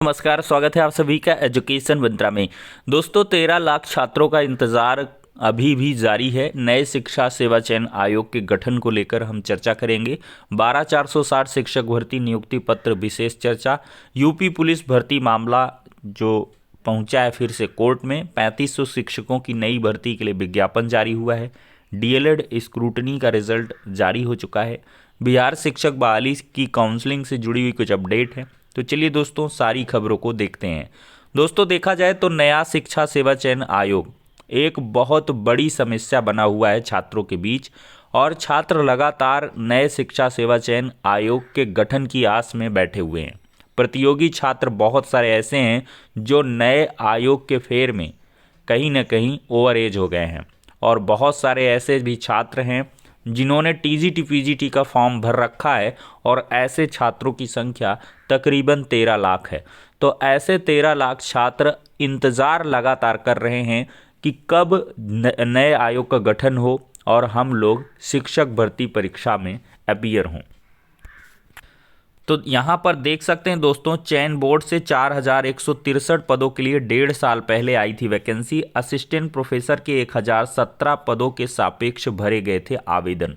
नमस्कार, स्वागत है आप सभी का एजुकेशन मंत्रा में। दोस्तों, 13 लाख छात्रों का इंतजार अभी भी जारी है। नए शिक्षा सेवा चयन आयोग के गठन को लेकर हम चर्चा करेंगे। 12,460 शिक्षक भर्ती नियुक्ति पत्र विशेष चर्चा। यूपी पुलिस भर्ती मामला जो पहुंचा है फिर से कोर्ट में। 3500 शिक्षकों की नई भर्ती के लिए विज्ञापन जारी हुआ है। डीएलएड स्क्रूटनी का रिजल्ट जारी हो चुका है। बिहार शिक्षक बहाली की काउंसलिंग से जुड़ी हुई कुछ अपडेट है। तो चलिए दोस्तों, सारी खबरों को देखते हैं। दोस्तों, देखा जाए तो नया शिक्षा सेवा चयन आयोग एक बहुत बड़ी समस्या बना हुआ है छात्रों के बीच, और छात्र लगातार नए शिक्षा सेवा चयन आयोग के गठन की आस में बैठे हुए हैं। प्रतियोगी छात्र बहुत सारे ऐसे हैं जो नए आयोग के फेर में कहीं ना कहीं ओवर एज हो गए हैं, और बहुत सारे ऐसे भी छात्र हैं जिन्होंने टीजीटी पीजीटी का फॉर्म भर रखा है, और ऐसे छात्रों की संख्या तकरीबन 13 लाख है। तो ऐसे 13 लाख छात्र इंतज़ार लगातार कर रहे हैं कि कब नए आयोग का गठन हो और हम लोग शिक्षक भर्ती परीक्षा में अपीयर हों। तो यहाँ पर देख सकते हैं दोस्तों, चयन बोर्ड से 4,163 पदों के लिए 1.5 साल पहले आई थी वैकेंसी। असिस्टेंट प्रोफेसर के 1,017 पदों के सापेक्ष भरे गए थे आवेदन।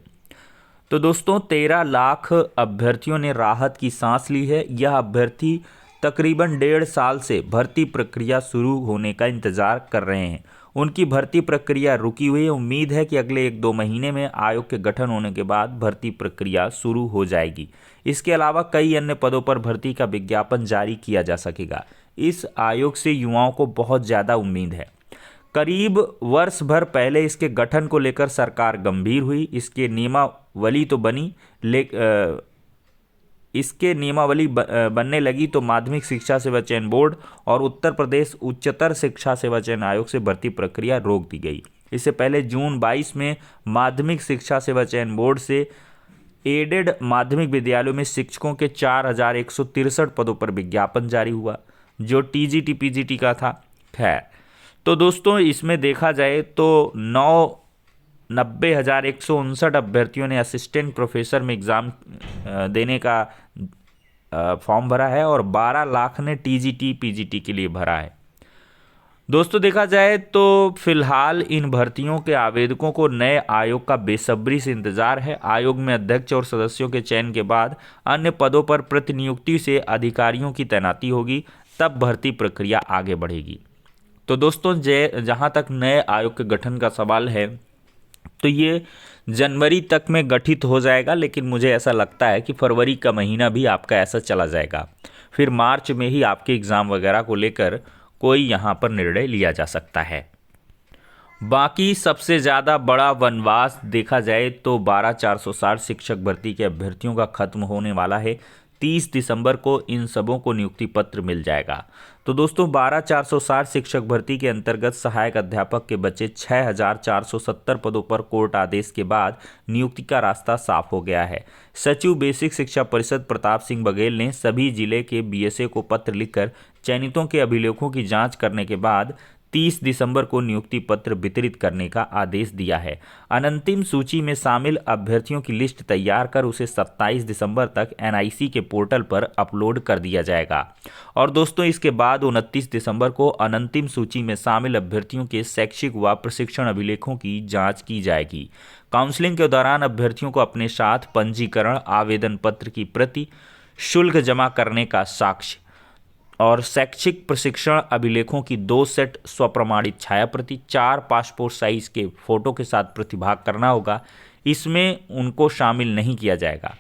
तो दोस्तों, 13 लाख अभ्यर्थियों ने राहत की सांस ली है। यह अभ्यर्थी तकरीबन 1.5 साल से भर्ती प्रक्रिया शुरू होने का इंतजार कर रहे हैं। उनकी भर्ती प्रक्रिया रुकी हुई है। उम्मीद है कि अगले 1-2 महीने में आयोग के गठन होने के बाद भर्ती प्रक्रिया शुरू हो जाएगी। इसके अलावा कई अन्य पदों पर भर्ती का विज्ञापन जारी किया जा सकेगा। इस आयोग से युवाओं को बहुत ज़्यादा उम्मीद है। करीब वर्ष भर पहले इसके गठन को लेकर सरकार गंभीर हुई। इसके नियमावली तो बनी, इसके नियमावली बनने लगी तो माध्यमिक शिक्षा सेवा चयन बोर्ड और उत्तर प्रदेश उच्चतर शिक्षा सेवा चयन आयोग से भर्ती प्रक्रिया रोक दी गई। इससे पहले जून 22 में माध्यमिक शिक्षा सेवा चयन बोर्ड से एडेड माध्यमिक विद्यालयों में शिक्षकों के 4,163 पदों पर विज्ञापन जारी हुआ, जो टीजीटी पीजीटी का था। खैर, तो दोस्तों, इसमें देखा जाए तो 90,159 अभ्यर्थियों ने असिस्टेंट प्रोफेसर में एग्ज़ाम देने का फॉर्म भरा है, और 12 लाख ने टीजीटी पीजीटी के लिए भरा है। दोस्तों, देखा जाए तो फिलहाल इन भर्तियों के आवेदकों को नए आयोग का बेसब्री से इंतजार है। आयोग में अध्यक्ष और सदस्यों के चयन के बाद अन्य पदों पर प्रतिनियुक्ति से अधिकारियों की तैनाती होगी, तब भर्ती प्रक्रिया आगे बढ़ेगी। तो दोस्तों, जहाँ तक नए आयोग के गठन का सवाल है, तो ये जनवरी तक में गठित हो जाएगा, लेकिन मुझे ऐसा लगता है कि फरवरी का महीना भी आपका ऐसा चला जाएगा। फिर मार्च में ही आपके एग्ज़ाम वगैरह को लेकर कोई यहाँ पर निर्णय लिया जा सकता है। बाकी सबसे ज़्यादा बड़ा वनवास देखा जाए तो 12,460 शिक्षक भर्ती के अभ्यर्थियों का खत्म होने वाला है। 30 दिसंबर को इन सबों को नियुक्ति पत्र मिल जाएगा। तो दोस्तों, 12,460 शिक्षक भर्ती के अंतर्गत सहायक अध्यापक के बचे 6,470 पदों पर कोर्ट आदेश के बाद नियुक्ति का रास्ता साफ हो गया है। सचिव बेसिक शिक्षा परिषद प्रताप सिंह बघेल ने सभी जिले के बीएसए को पत्र लिखकर चयनितों के अभिलेखों की जांच करने के बाद 30 दिसंबर को नियुक्ति पत्र वितरित करने का आदेश दिया है। अनंतिम सूची में शामिल अभ्यर्थियों की लिस्ट तैयार कर उसे 27 दिसंबर तक एनआईसी के पोर्टल पर अपलोड कर दिया जाएगा। और दोस्तों, इसके बाद 29 दिसंबर को अनंतिम सूची में शामिल अभ्यर्थियों के शैक्षिक व प्रशिक्षण अभिलेखों की जाँच की जाएगी। काउंसलिंग के दौरान अभ्यर्थियों को अपने साथ पंजीकरण आवेदन पत्र की प्रति, शुल्क जमा करने का साक्ष्य और शैक्षिक प्रशिक्षण अभिलेखों की 2 सेट स्वप्रमाणित छाया प्रति, 4 पासपोर्ट साइज के फोटो के साथ प्रतिभाग करना होगा। इसमें उनको शामिल नहीं किया जाएगा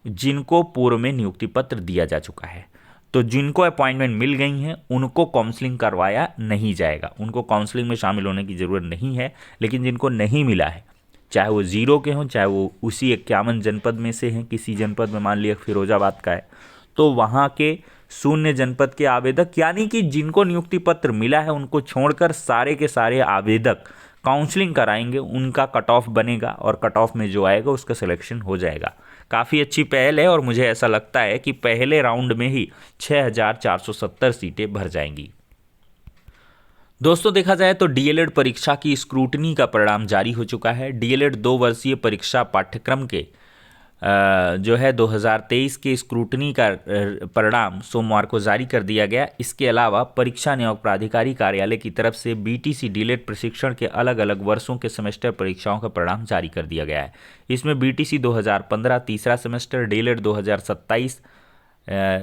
जिनको पूर्व में नियुक्ति पत्र दिया जा चुका है। तो जिनको अपॉइंटमेंट मिल गई हैं उनको काउंसलिंग करवाया नहीं जाएगा, उनको काउंसलिंग में शामिल होने की ज़रूरत नहीं है। लेकिन जिनको नहीं मिला है, चाहे वो 0 के हों, चाहे वो उसी 51 जनपद में से हैं, किसी जनपद में मान लिया फिरोजाबाद का है, तो वहाँ के 0 जनपद के आवेदक, यानी कि जिनको नियुक्ति पत्र मिला है उनको छोड़कर सारे के सारे आवेदक काउंसलिंग कराएंगे। उनका कट ऑफ बनेगा और कट ऑफ में जो आएगा उसका सिलेक्शन हो जाएगा। काफ़ी अच्छी पहल है, और मुझे ऐसा लगता है कि पहले राउंड में ही 6,470 सीटें भर जाएंगी। दोस्तों, देखा जाए तो डीएलएड परीक्षा की स्क्रूटनी का परिणाम जारी हो चुका है। डीएलएड 2 वर्षीय परीक्षा पाठ्यक्रम के जो है 2023 के स्क्रूटनी का परिणाम सोमवार को जारी कर दिया गया। इसके अलावा परीक्षा नियोग प्राधिकारी कार्यालय की तरफ से बीटीसी डीलेड प्रशिक्षण के अलग अलग वर्षों के सेमेस्टर परीक्षाओं का परिणाम जारी कर दिया गया है। इसमें बीटीसी 2015 तीसरा सेमेस्टर, डीलेड 2027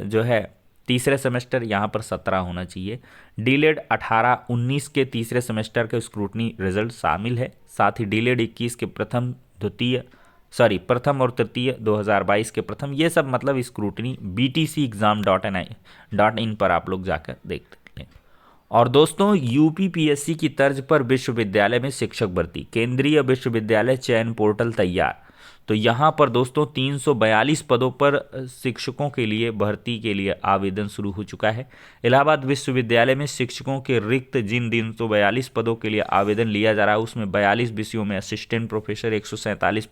जो है तीसरे सेमेस्टर, यहाँ पर 17 होना चाहिए, डीलेड 18-19 के तीसरे सेमेस्टर के स्क्रूटनी रिजल्ट शामिल है। साथ ही डीलेड 21 के प्रथम और तृतीय, 2022 के प्रथम, ये सब मतलब स्क्रूटनी btcexam.in पर आप लोग जाकर देख सकते हैं। और दोस्तों, यूपीपीएससी की तर्ज पर विश्वविद्यालय में शिक्षक भर्ती, केंद्रीय विश्वविद्यालय चयन पोर्टल तैयार। तो यहाँ पर दोस्तों 342 पदों पर शिक्षकों के लिए भर्ती के लिए आवेदन शुरू हो चुका है। इलाहाबाद विश्वविद्यालय में शिक्षकों के रिक्त जिन 342 पदों के लिए आवेदन लिया जा रहा है, उसमें 42 विषयों में असिस्टेंट प्रोफेसर 147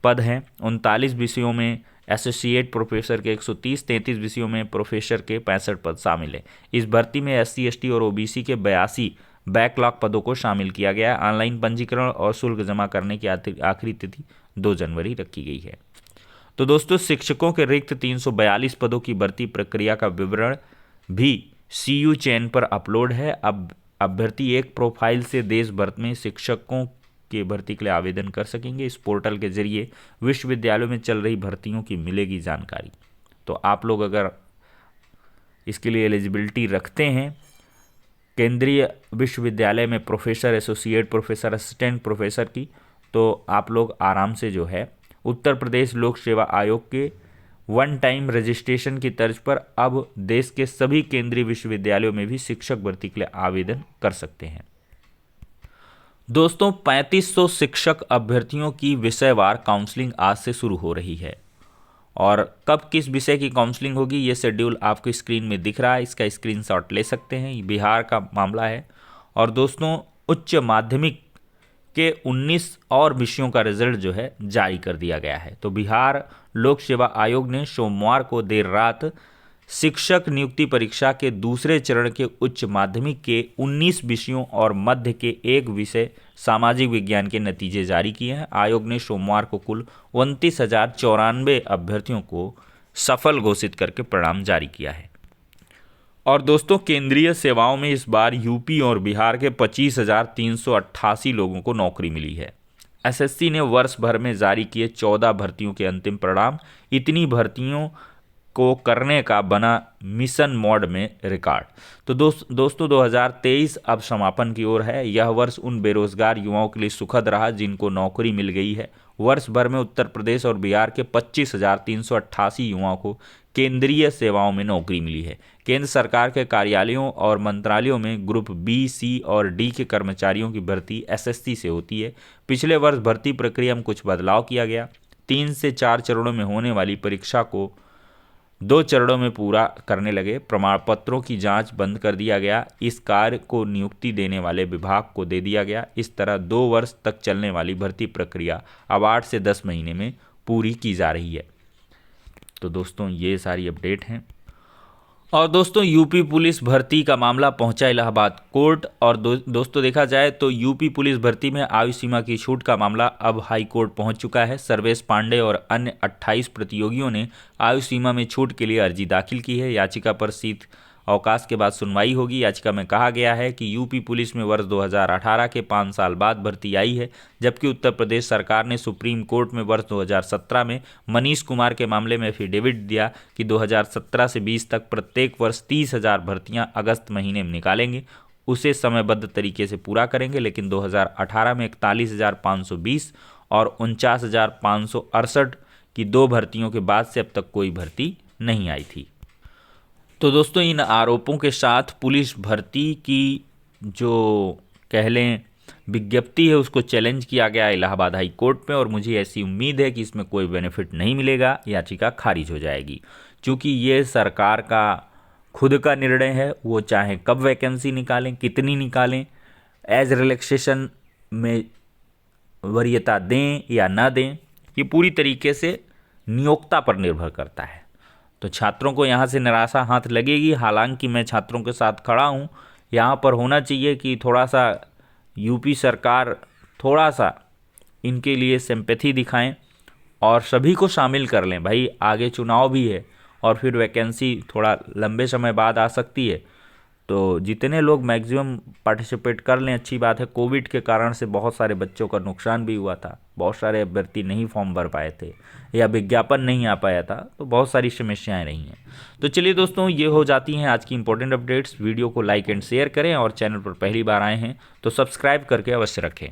पद हैं, 39 विषयों में एसोसिएट प्रोफेसर के 130, 33 विषयों में प्रोफेसर के 65 पद शामिल है। इस भर्ती में SC ST और OBC के 82 बैकलॉग पदों को शामिल किया गया है। ऑनलाइन पंजीकरण और शुल्क जमा करने की आखिरी तिथि 2 जनवरी रखी गई है। तो दोस्तों, शिक्षकों के रिक्त 342 पदों की भर्ती प्रक्रिया का विवरण भी CU चयन पर अपलोड है। अब अभ्यर्थी एक प्रोफाइल से देश भर में शिक्षकों के भर्ती के लिए आवेदन कर सकेंगे। इस पोर्टल के जरिए विश्वविद्यालयों में चल रही भर्तियों की मिलेगी जानकारी। तो आप लोग अगर इसके लिए एलिजिबिलिटी रखते हैं, केंद्रीय विश्वविद्यालय में professor, associate professor, assistant professor की, तो आप लोग आराम से जो है उत्तर प्रदेश लोक सेवा आयोग के वन टाइम रजिस्ट्रेशन की तर्ज पर अब देश के सभी केंद्रीय विश्वविद्यालयों में भी शिक्षक भर्ती के लिए आवेदन कर सकते हैं। दोस्तों, 3500 शिक्षक अभ्यर्थियों की विषयवार काउंसलिंग आज से शुरू हो रही है। और कब किस विषय की काउंसलिंग होगी, ये शेड्यूल आपको स्क्रीन में दिख रहा है, इसका स्क्रीनशॉट ले सकते हैं। बिहार का मामला है। और दोस्तों, उच्च माध्यमिक के 19 और विषयों का रिजल्ट जो है जारी कर दिया गया है। तो बिहार लोक सेवा आयोग ने सोमवार को देर रात शिक्षक नियुक्ति परीक्षा के दूसरे चरण के उच्च माध्यमिक के 19 विषयों और मध्य के एक विषय सामाजिक विज्ञान के नतीजे जारी किए हैं। आयोग ने सोमवार को कुल 29,094 अभ्यर्थियों को सफल घोषित करके परिणाम जारी किया है। और दोस्तों, केंद्रीय सेवाओं में इस बार यूपी और बिहार के 25,388 लोगों को नौकरी मिली है। SSC ने वर्ष भर में जारी किए 14 भर्तियों के अंतिम परिणाम। इतनी भर्तियों को करने का बना मिशन मोड में रिकॉर्ड। तो दोस्तों 2023 अब समापन की ओर है। यह वर्ष उन बेरोजगार युवाओं के लिए सुखद रहा जिनको नौकरी मिल गई है। वर्ष भर में उत्तर प्रदेश और बिहार के 25,388 युवाओं को केंद्रीय सेवाओं में नौकरी मिली है। केंद्र सरकार के कार्यालयों और मंत्रालयों में ग्रुप B, C और D के कर्मचारियों की भर्ती SSC से होती है। पिछले वर्ष भर्ती प्रक्रिया में कुछ बदलाव किया गया। 3 से 4 चरणों में होने वाली परीक्षा को 2 चरणों में पूरा करने लगे। प्रमाण पत्रों की जांच बंद कर दिया गया। इस कार्य को नियुक्ति देने वाले विभाग को दे दिया गया। इस तरह 2 वर्ष तक चलने वाली भर्ती प्रक्रिया अब 8 से 10 महीने में पूरी की जा रही है। तो दोस्तों, ये सारी अपडेट हैं। और दोस्तों, यूपी पुलिस भर्ती का मामला पहुंचा इलाहाबाद कोर्ट। और दोस्तों, देखा जाए तो यूपी पुलिस भर्ती में आयु सीमा की छूट का मामला अब हाई कोर्ट पहुंच चुका है। सर्वेश पांडे और अन्य 28 प्रतियोगियों ने आयु सीमा में छूट के लिए अर्जी दाखिल की है। याचिका पर शीत अवकाश के बाद सुनवाई होगी। याचिका में कहा गया है कि यूपी पुलिस में वर्ष 2018 के 5 साल बाद भर्ती आई है, जबकि उत्तर प्रदेश सरकार ने सुप्रीम कोर्ट में वर्ष 2017 में मनीष कुमार के मामले में एफिडेविट दिया कि 2017 से 20 तक प्रत्येक वर्ष 30,000 भर्तियां अगस्त महीने में निकालेंगे, उसे समयबद्ध तरीके से पूरा करेंगे। लेकिन 2018 में 41,520 और 49,568 की 2 भर्तियों के बाद से अब तक कोई भर्ती नहीं आई थी। तो दोस्तों, इन आरोपों के साथ पुलिस भर्ती की जो कह लें विज्ञप्ति है उसको चैलेंज किया गया इलाहाबाद हाई कोर्ट में। और मुझे ऐसी उम्मीद है कि इसमें कोई बेनिफिट नहीं मिलेगा, याचिका खारिज हो जाएगी। क्योंकि ये सरकार का खुद का निर्णय है, वो चाहे कब वैकेंसी निकालें, कितनी निकालें, एज रिलैक्सेशन में वरीयता दें या ना दें, ये पूरी तरीके से नियोक्ता पर निर्भर करता है। तो छात्रों को यहाँ से निराशा हाथ लगेगी। हालांकि मैं छात्रों के साथ खड़ा हूँ। यहाँ पर होना चाहिए कि थोड़ा सा यूपी सरकार थोड़ा सा इनके लिए सिंपैथी दिखाएं और सभी को शामिल कर लें भाई, आगे चुनाव भी है और फिर वैकेंसी थोड़ा लंबे समय बाद आ सकती है, तो जितने लोग मैक्सिमम पार्टिसिपेट कर लें अच्छी बात है। कोविड के कारण से बहुत सारे बच्चों का नुकसान भी हुआ था, बहुत सारे अभ्यर्थी नहीं फॉर्म भर पाए थे या विज्ञापन नहीं आ पाया था, तो बहुत सारी समस्याएं रही हैं। तो चलिए दोस्तों, ये हो जाती हैं आज की इंपॉर्टेंट अपडेट्स। वीडियो को लाइक एंड शेयर करें और चैनल पर पहली बार आए हैं तो सब्सक्राइब करके अवश्य रखें।